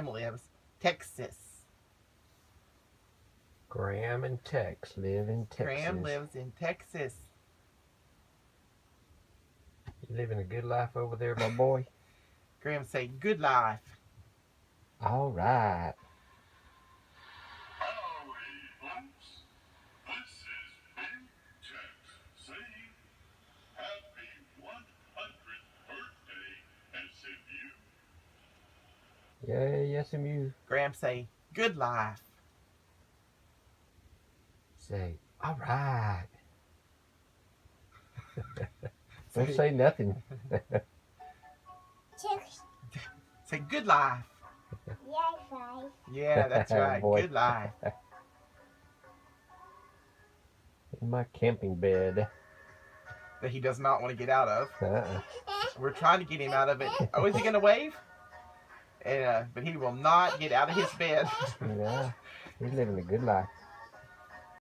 Graham lives. Texas. Graham and Tex live in Texas. Graham lives in Texas. You living a good life over there, my boy? Graham say, good life. All right. Howdy, folks. This is Big Tex saying happy 100th birthday, SMU. Yay, SMU. Graham say, good life. Say, all right. Don't say nothing. Say, good life. Yeah, that's right. Boy. Good life. In my camping bed. That he does not want to get out of. Uh-uh. We're trying to get him out of it. Oh, is he going to wave? But he will not get out of his bed. Yeah, he's living a good life.